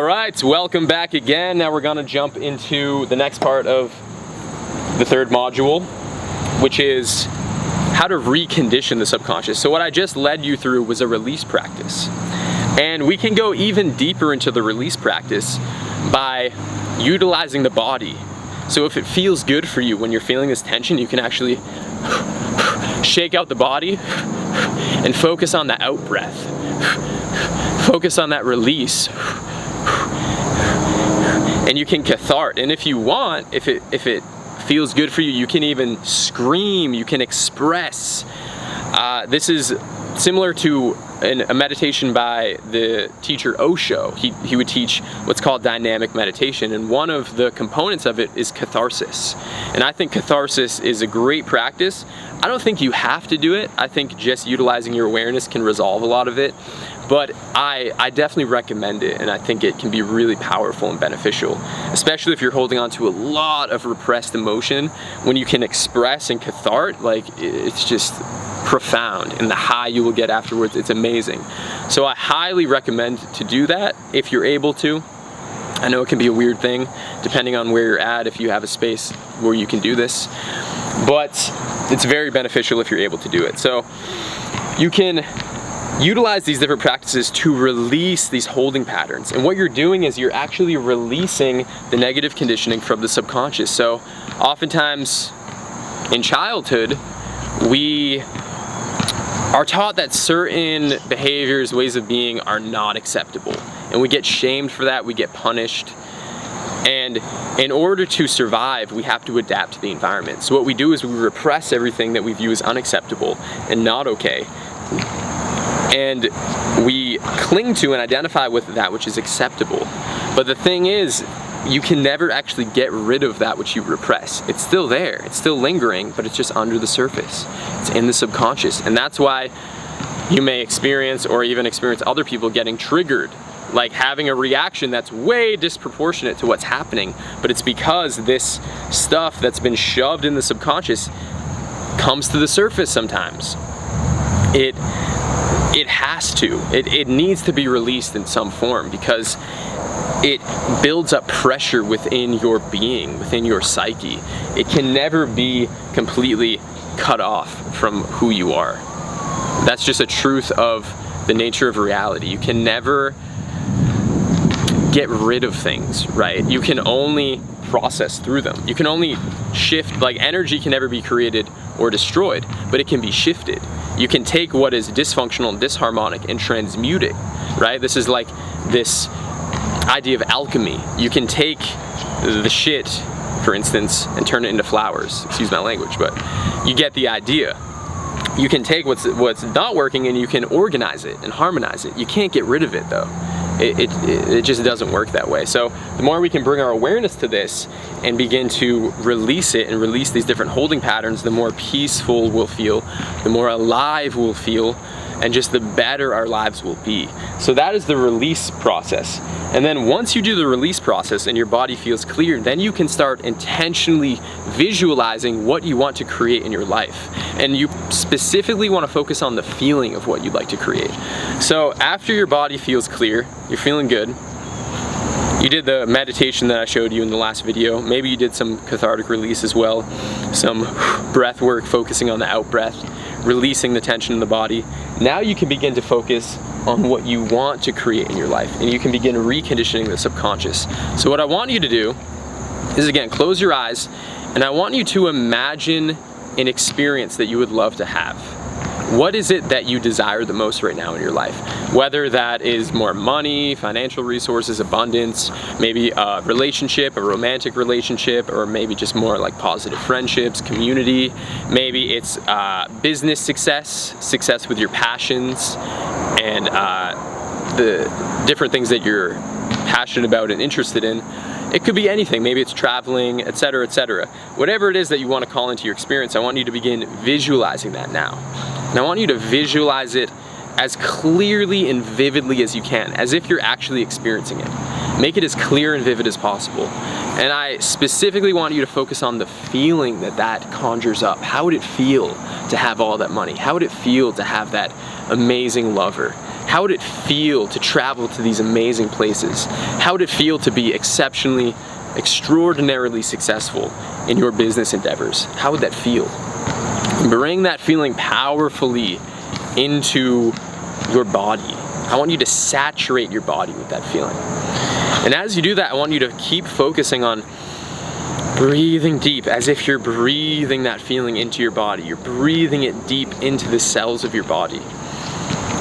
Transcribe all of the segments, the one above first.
Alright, welcome back again. Now we're going to jump into the next part of the third module, which is how to recondition the subconscious. So what I just led you through was a release practice. And we can go even deeper into the release practice by utilizing the body. So if it feels good for you when you're feeling this tension, you can actually shake out the body and focus on the out breath. Focus on that release. And you can cathart. And if you want, if it feels good for you, you can even scream, you can express. This is similar to a meditation by the teacher Osho. He would teach what's called dynamic meditation, and one of the components of it is catharsis. And I think catharsis is a great practice. I don't think you have to do it. I think just utilizing your awareness can resolve a lot of it. But I definitely recommend it, and I think it can be really powerful and beneficial, especially if you're holding on to a lot of repressed emotion. When you can express and cathart, like, it's just profound, and the high you will get afterwards, it's amazing. So I highly recommend to do that if you're able to. I know it can be a weird thing depending on where you're at, if you have a space where you can do this, but it's very beneficial if you're able to do it. So you can utilize these different practices to release these holding patterns. And what you're doing is you're actually releasing the negative conditioning from the subconscious. So oftentimes in childhood, we are taught that certain behaviors, ways of being are not acceptable. And we get shamed for that, we get punished. And in order to survive, we have to adapt to the environment. So what we do is we repress everything that we view as unacceptable and not okay. And we cling to and identify with that which is acceptable. But the thing is, you can never actually get rid of that which you repress. It's still there, it's still lingering, but it's just under the surface. It's in the subconscious. And that's why you may experience, or even experience other people getting triggered, like having a reaction that's way disproportionate to what's happening. But it's because this stuff that's been shoved in the subconscious comes to the surface sometimes. It has to. It needs to be released in some form, because it builds up pressure within your being, within your psyche. It can never be completely cut off from who you are. That's just a truth of the nature of reality. You can never get rid of things, right? You can only process through them. You can only shift, like energy can never be created or destroyed, but it can be shifted. You can take what is dysfunctional and disharmonic and transmute it, right? This is like this idea of alchemy. You can take the shit, for instance, and turn it into flowers. Excuse my language, but you get the idea. You can take what's not working and you can organize it and harmonize it. You can't get rid of it though. It just doesn't work that way. So the more we can bring our awareness to this and begin to release it and release these different holding patterns, the more peaceful we'll feel, the more alive we'll feel, and just the better our lives will be. So that is the release process. And then once you do the release process and your body feels clear, then you can start intentionally visualizing what you want to create in your life. And you specifically want to focus on the feeling of what you'd like to create. So after your body feels clear, you're feeling good, you did the meditation that I showed you in the last video. Maybe you did some cathartic release as well, some breath work focusing on the out breath, releasing the tension in the body. Now you can begin to focus on what you want to create in your life, and you can begin reconditioning the subconscious. So what I want you to do is, again, close your eyes, and I want you to imagine an experience that you would love to have. What is it that you desire the most right now in your life? Whether that is more money, financial resources, abundance, maybe a relationship, a romantic relationship, or maybe just more like positive friendships, community. Maybe it's business success with your passions, and the different things that you're passionate about and interested in. It could be anything. Maybe it's traveling, etc., etc. Whatever it is that you want to call into your experience, I want you to begin visualizing that now. And I want you to visualize it as clearly and vividly as you can, as if you're actually experiencing it. Make it as clear and vivid as possible. And I specifically want you to focus on the feeling that that conjures up. How would it feel to have all that money? How would it feel to have that amazing lover? How would it feel to travel to these amazing places? How would it feel to be extraordinarily successful in your business endeavors? How would that feel? Bring that feeling powerfully into your body. I want you to saturate your body with that feeling. And as you do that, I want you to keep focusing on breathing deep, as if you're breathing that feeling into your body. You're breathing it deep into the cells of your body.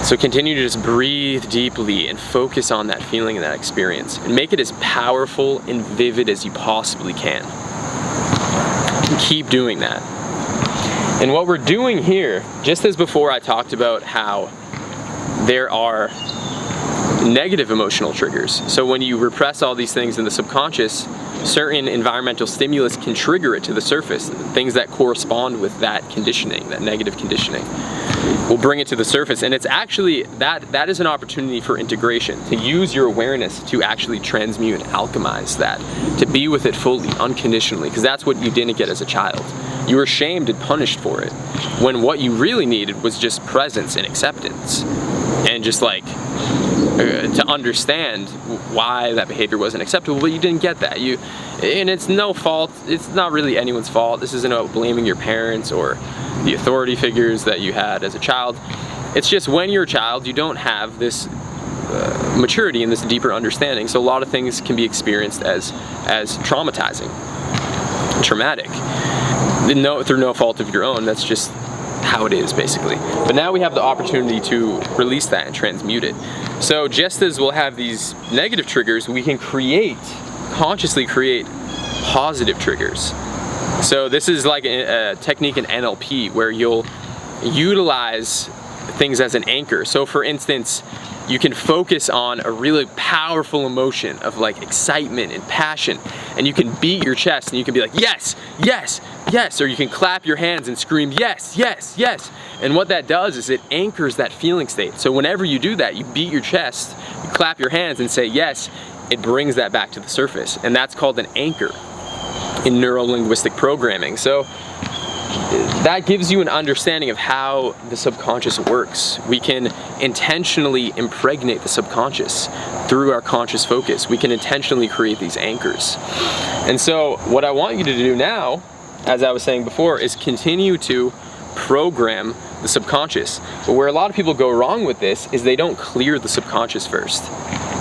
So continue to just breathe deeply and focus on that feeling and that experience, and make it as powerful and vivid as you possibly can. And keep doing that. And what we're doing here, just as before I talked about how there are negative emotional triggers. So when you repress all these things in the subconscious, certain environmental stimulus can trigger it to the surface. Things that correspond with that conditioning, that negative conditioning, will bring it to the surface. And it's actually, that is an opportunity for integration, to use your awareness to actually transmute and alchemize that, to be with it fully, unconditionally, because that's what you didn't get as a child. You were shamed and punished for it, when what you really needed was just presence and acceptance, and just like to understand why that behavior wasn't acceptable. But you didn't get that. And it's no fault. It's not really anyone's fault. This isn't about blaming your parents or the authority figures that you had as a child. It's just when you're a child, you don't have this maturity and this deeper understanding. So a lot of things can be experienced as traumatizing, traumatic, through no fault of your own. That's just how it is, basically. But now we have the opportunity to release that and transmute it. So just as we'll have these negative triggers, we can consciously create positive triggers. So this is like a technique in NLP where you'll utilize things as an anchor. So for instance, you can focus on a really powerful emotion of like excitement and passion, and you can beat your chest and you can be like, yes, yes, yes, or you can clap your hands and scream, yes, yes, yes. And what that does is it anchors that feeling state. So whenever you do that, you beat your chest, you clap your hands and say yes, it brings that back to the surface. And that's called an anchor in neuro-linguistic programming. So that gives you an understanding of how the subconscious works. We can intentionally impregnate the subconscious through our conscious focus. We can intentionally create these anchors. And so what I want you to do now, as I was saying before, is continue to program the subconscious. But where a lot of people go wrong with this is they don't clear the subconscious first.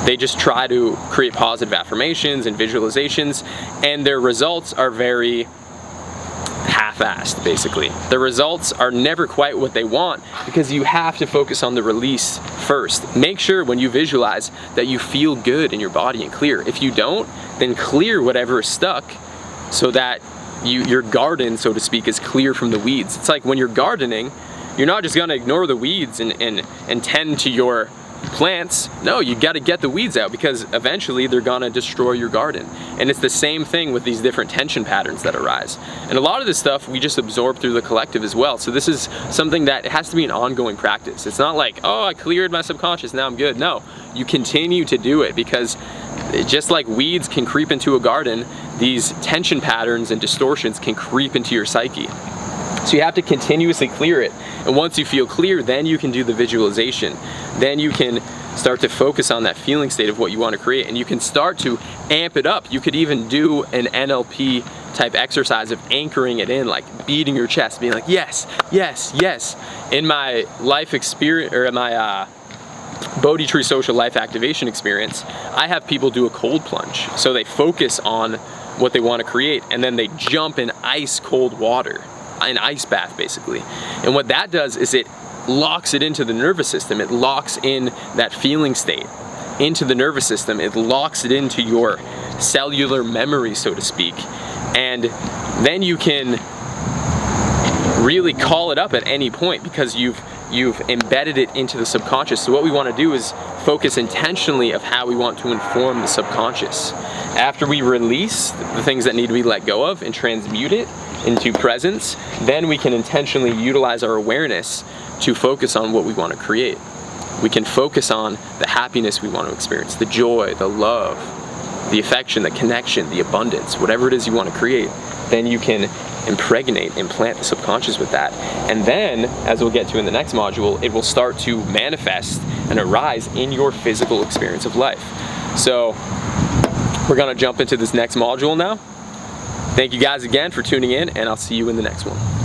They just try to create positive affirmations and visualizations, and their results are very half-assed, basically. The results are never quite what they want because you have to focus on the release first. Make sure when you visualize that you feel good in your body and clear. If you don't, then clear whatever is stuck so that your garden, so to speak, is clear from the weeds. It's like when you're gardening, you're not just gonna ignore the weeds and tend to your plants. No, you got to get the weeds out because eventually they're gonna destroy your garden. And it's the same thing with these different tension patterns that arise. And a lot of this stuff we just absorb through the collective as well. So this is something that it has to be an ongoing practice. It's not like, oh, I cleared my subconscious, now I'm good. No, you continue to do it because just like weeds can creep into a garden, these tension patterns and distortions can creep into your psyche. So you have to continuously clear it. And once you feel clear, then you can do the visualization. Then you can start to focus on that feeling state of what you want to create, and you can start to amp it up. You could even do an NLP type exercise of anchoring it in, like beating your chest, being like, yes, yes, yes. In my life experience, or in my Bodhi Tree Social Life Activation experience, I have people do a cold plunge. So they focus on what they want to create, and then they jump in ice cold water, an ice bath basically. And what that does is it locks it into the nervous system. It locks in that feeling state into the nervous system. It locks it into your cellular memory, so to speak. And then you can really call it up at any point because you've embedded it into the subconscious. So what we want to do is focus intentionally of how we want to inform the subconscious. After we release the things that need to be let go of and transmute it into presence, then we can intentionally utilize our awareness to focus on what we want to create. We can focus on the happiness we want to experience, the joy, the love, the affection, the connection, the abundance, whatever it is you want to create. Then you can implant the subconscious with that. And then, as we'll get to in the next module, it will start to manifest and arise in your physical experience of life. So we're gonna jump into this next module now. Thank you guys again for tuning in, and I'll see you in the next one.